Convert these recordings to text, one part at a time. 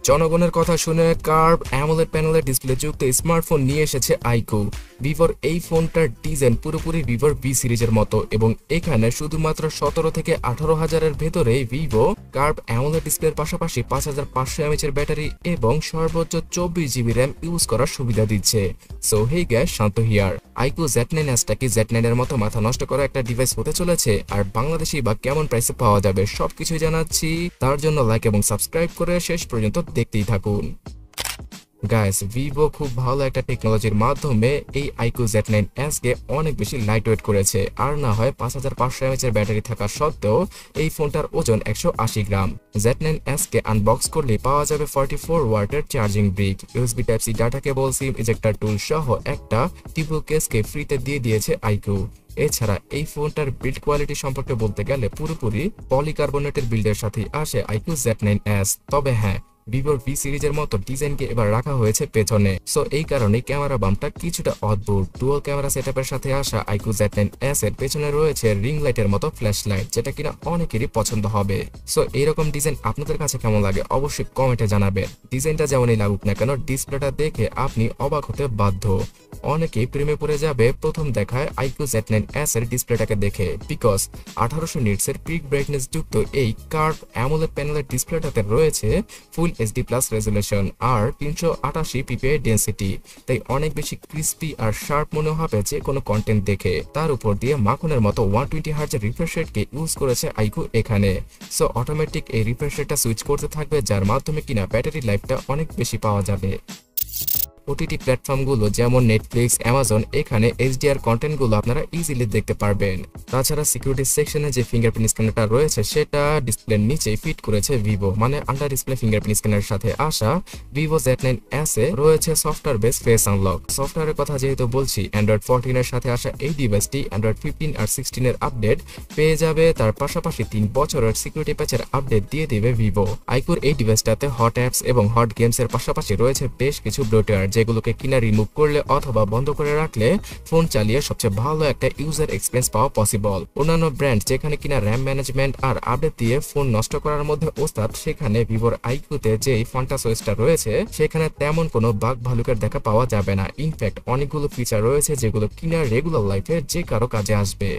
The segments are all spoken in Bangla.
জনগণের কথা শুনে কার্ভ অ্যামোলেড প্যানেলের ডিসপ্লে যুক্ত স্মার্টফোন নিয়ে এসেছে iQOO। ভিভোর এই ফোনটার ডিজাইন পুরোপুরি ভিভোর বি সিরিজের মতো এবং এখানে শুধুমাত্র 17 থেকে 18,000-এর ভেতরে ভিভো কার্ভ অ্যামোলেড ডিসপ্লের পাশাপাশি 5500 mAh এর ব্যাটারি এবং সর্বোচ্চ 24GB র্যাম ইউজ করার সুবিধা দিচ্ছে। So hey guys, Shanto here. iQOO Z9s কি Z9 এর মতো মাথা নষ্ট করা একটা ডিভাইস হতে চলেছে, আর বাংলাদেশি বা কেমন প্রাইসে পাওয়া যাবে সবকিছু জানাচ্ছি। তার জন্য লাইক এবং সাবস্ক্রাইব করে শেষ পর্যন্ত দেখতেই থাকুন। গাইস, ভিভো খুব ভালো একটা টেকনোলজির মাধ্যমে এই iQOO Z9s কে অনেক বেশি লাইট ওয়েট করেছে। আর না হয় 5500 mAh এর ব্যাটারি থাকা সত্ত্বেও এই ফোনটার ওজন 180 গ্রাম। Z9s কে আনবক্স করলে পাওয়া যাবে 44 ওয়াটের charging brick, USB type C data cable, SIM ejector tool সহ একটা টিপল কেসকে ফ্রিতে দিয়ে দিয়েছে iQOO। এছাড়া এই ফোনটার বিল্ড কোয়ালিটি সম্পর্কে বলতে গেলে পুরোপুরি পলিকার্বনেটের বিল্ডের সাথেই আসে iQOO Z9s। তবে হ্যাঁ, ভিভোর ভি সিরিজের মতো ডিজাইনকে এবার রাখা হয়েছে পেছনে। সো এই কারণে ক্যামেরা বামটা কিছুটা অদ্ভুত। ডুয়াল ক্যামেরা সেটআপের সাথে আসা iQOO Z9s এর পেছনে রয়েছে রিং লাইটের মতো ফ্ল্যাশ লাইট, যেটা কিনা অনেকেরই পছন্দ হবে। সো এইরকম ডিজাইন আপনাদের কাছে কেমন লাগে অবশ্যই কমেন্টে জানাবেন। ডিজাইনটা যেমনই লাগুক না কেন, ডিসপ্লেটা দেখে আপনি অবাক হতে বাধ্য। অনেকেই প্রেমে পড়ে যাবে প্রথম দেখায় iQOO Z9s এর ডিসপ্লেটাকে দেখে, বিকজ 1800 নিটসের পিক ব্রাইটনেস যুক্ত এই কার্ভ অ্যামোলেড প্যানেলের ডিসপ্লেটাতে রয়েছে ফুল এইচডি প্লাস রেজুলেশন আর 388 পিপিআই ডেন্সিটি। তাই অনেক বেশি ক্রিস্পি আর শার্প মনে হবে যে কোনো কন্টেন্ট দেখে। তার উপর দিয়ে মাখনের মতো 120 হার্জ রিফ্রেশ রেটকে ইউজ করেছে iQOO এখানে। সো অটোমেটিক এই রিফ্রেশ রেটটা সুইচ করতে থাকবে, যার মাধ্যমে কিনা ব্যাটারি লাইফটা অনেক বেশি পাওয়া যাবে। ওটিটি প্ল্যাটফর্মগুলো যেমন নেটফ্লিক্স, অ্যামাজন, এখানে এইচডিআর কন্টেন্টগুলো আপনারা ইজিলি দেখতে পারবেন। তাছাড়া সিকিউরিটি সেকশনে যে ফিঙ্গারপ্রিন্ট স্ক্যানারটা রয়েছে সেটা ডিসপ্লের নিচেই ফিট করেছে ভিভো, মানে আন্ডার ডিসপ্লে ফিঙ্গারপ্রিন্ট স্ক্যানারের সাথে আসা ভিভো Z9s এ রয়েছে সফটওয়্যার বেস ফেস আনলক। সফটওয়্যারের কথা যেহেতু বলছি, অ্যান্ড্রয়েড 14 এর সাথে আসা এই ডিভাইসটি অ্যান্ড্রয়েড 15 আর 16 এর আপডেট পেয়ে যাবে। তার পাশাপাশি 3 বছরের সিকিউরিটি প্যাচের আপডেট দিয়ে দিবে ভিভো। iQOOর এই ডিভাইসটাতে হট অ্যাপস এবং হট গেমস এর পাশাপাশি রয়েছে বেশ কিছু ব্লোটওয়্যার, যেগুলোকে কিনা রিমুভ করলে অথবা বন্ধ করে রাখলে ফোন চালিয়ে সবচেয়ে ভালো একটা ইউজার এক্সপিরিয়েন্স পাওয়া পসিবল। অন্যান্য ব্র্যান্ড যেখানে কিনা র্যাম ম্যানেজমেন্ট আর আপডেট দিয়ে ফোন নষ্ট করার মধ্যে ওস্তাদ, সেখানে ভিভোর iQOOতে যে ফন্টাস ওএসটা রয়েছে সেখানে তেমন কোনো বাগ ভালুকের দেখা পাওয়া যাবে না। ইনফ্যাক্ট অনেকগুলো ফিচার রয়েছে যেগুলো কিনা রেগুলার লাইফে যে কারো কাজে আসবে।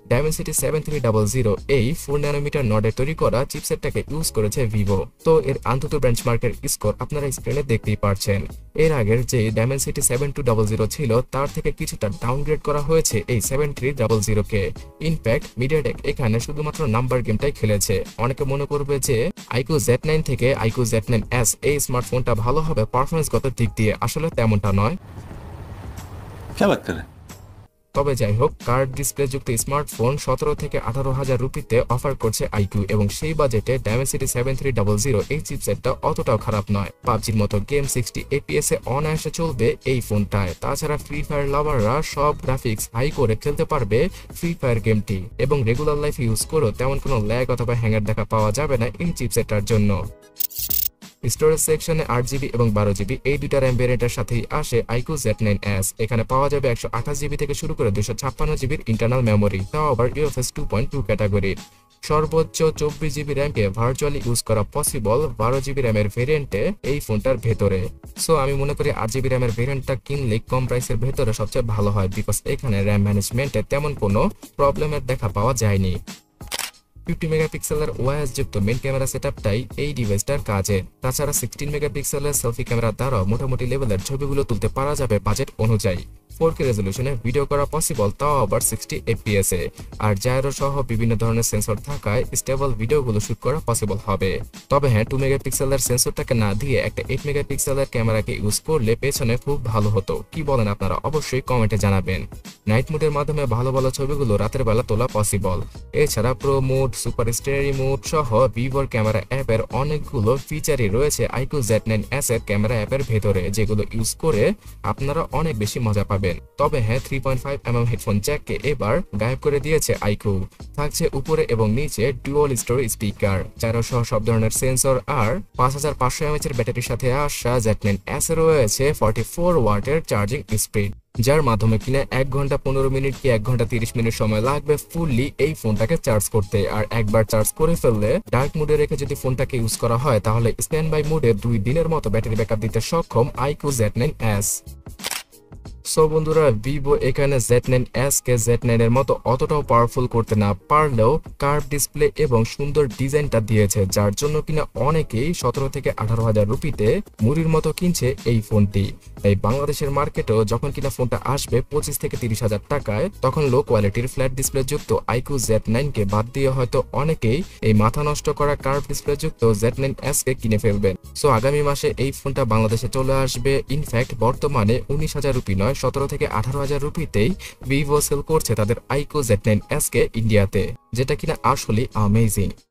ডায়মেনসিটি 7300 এই 4 ন্যানোমিটার নডের তৈরি করা চিপসেটটাকে ইউজ করেছে ভিভো। তো এর আন্তত বেঞ্চমার্কের স্কোর আপনারা স্ক্রিনে দেখতেই পারছেন। এর আগের যে ডায়মেনসিটি 7200 ছিল তার থেকে কিছুটা ডাউনগ্রেড করা হয়েছে এই 7300 কে। ইনফ্যাক্ট মিডিয়াটেক এখানে শুধুমাত্র নাম্বার গেমটাই খেলেছে। অনেকে মনে করবে যে iQOO Z9 থেকে iQOO Z9s এই স্মার্টফোনটা ভালো হবে পারফরমেন্সগত দিক দিয়ে, আসলে তেমনটা নয়। তবে যাই হোক, কার্ভ ডিসপ্লে যুক্ত স্মার্টফোন 17 থেকে 18,000 রুপিতে অফার করছে iQOO, এবং সেই বাজেটে ডায়মেনসিটি 7300 এই চিপসেটটা অতটাও খারাপ নয়। পাবজির মতো গেম 60 FPS এ অনায়াসে চলবে এই ফোনটায়। তাছাড়া ফ্রি ফায়ার লাভাররা সব গ্রাফিক্স হাই করে খেলতে পারবে ফ্রি ফায়ার গেমটি, এবং রেগুলার লাইফে ইউজ করেও তেমন কোনো ল্যাগ অথবা হ্যাঙ্গার দেখা পাওয়া যাবে না এই চিপসেটটার জন্য। স্টোরেজ সেকশনে 8GB এবং 12GB এই দুইটা র্যাম ভেরিয়েন্টের সাথেই আসে iQOO Z9s। এখানে পাওয়া যাবে 128GB থেকে শুরু করে 256GBর ইন্টারনাল মেমোরি, তাও আবার UFS 2.2 ক্যাটাগরির। সর্বোচ্চ 24GB র্যামকে ভার্চুয়ালি ইউজ করা পসিবল 12GB র্যামের ভেরিয়েন্টে এই ফোনটার ভেতরে। সো আমি মনে করি 8GB র্যামের ভেরিয়েন্টটা কিনলে কম প্রাইসের ভেতরে সবচেয়ে ভালো হয়, বিকজ এখানে র্যাম ম্যানেজমেন্টে তেমন কোনো প্রবলেমের দেখা পাওয়া যায়নি। 50 মেগাপিক্সেলের ওয়াইএস যুক্ত মেইন ক্যামেরা সেটআপটাই এই ডিভাইসটার কাজে। তাছাড়া 16 মেগাপিক্সেলের সেলফি ক্যামেরা দ্বারাও মোটামুটি লেভেলের ছবিগুলো তুলতে পারা যাবে বাজেট অনুযায়ী। 4K রেজলিউশনে ভিডিও করা পসিবল, তাও আবার 60 FPS এ। আর জাইরো সহ বিভিন্ন ধরনের সেন্সর থাকায় স্টেবল ভিডিওগুলো শুট করা পসিবল হবে। তবে হ্যাঁ, 2 মেগাপিক্সেলের সেন্সরটাকে না দিয়ে একটা 8 মেগাপিক্সেলের ক্যামেরাকে ইউজ করলে পেছনে খুব ভালো হতো। কি বলেন আপনারা অবশ্যই কমেন্টে জানাবেন। নাইট মোডের মাধ্যমে ভালো ভালো ছবিগুলো রাতের বেলা তোলা পসিবল। এছাড়া pro mode, super stereo mode সহ ভিভোর ক্যামেরা অ্যাপের অনেকগুলো ফিচারই রয়েছে iQOO Z9s এর ক্যামেরা অ্যাপের ভেতরে, যেগুলো ইউজ করে আপনারা অনেক বেশি মজা পাবেন। তবে হ্যাঁ, 3.5mm হেডফোন জ্যাককে এবার গায়েব করে দিয়েছে iQOO। থাকছে উপরে এবং নিচে ডুয়াল স্টোরি স্পিকার, জাইরো সহ সব ধরনের সেন্সর, আর 5500 mAh এর ব্যাটারির সাথে আসা Z9s এ রয়েছে 44 ওয়াটের চার্জিং স্পিড। যার মাধ্যমে কিনা 1 ঘন্টা 15 মিনিট কি 1 ঘন্টা 30 মিনিট সময় লাগবে ফুললি এই ফোনটাকে চার্জ করতে। আর একবার চার্জ করে ফেললে ডার্ক মোডে রেখে যদি ফোনটাকে ইউজ করা হয় তাহলে স্ট্যান্ড বাই মোডে 2 দিনের মতো ব্যাটারি ব্যাকআপ দিতে সক্ষম iQOO Z9s। সো বন্ধুরা, ভিভো এখানে Z9s কে Z9 এর মতো অতটাও পাওয়ারফুল করতে না পারলেও কার্ভ ডিসপ্লে এবং সুন্দর ডিজাইনটা দিয়েছে, যার জন্য কিনা অনেকেই 17 থেকে 18,000 রুপিতে মুড়ির মতো কিনছে এই ফোনটি। তাই বাংলাদেশের মার্কেটেও যখন কিনা ফোনটা আসবে 25 থেকে 30,000 টাকায়, তখন লো কোয়ালিটির ফ্ল্যাট ডিসপ্লে যুক্ত iQOO Z9 কে বাদ দিয়ে হয়তো অনেকেই এই মাথা নষ্ট করা কার্ভ ডিসপ্লে যুক্ত Z9s কে কিনে ফেলবেন। সো আগামী মাসে এই ফোনটা বাংলাদেশে চলে আসবে। ইনফ্যাক্ট বর্তমানে 19,000 রুপি নয়, 17 থেকে 18,000 রুপিতেই ভিভো সেল করছে তাদের iQOO Z9s কে ইন্ডিয়াতে, যেটা কিনা আসলে অ্যামেজিং।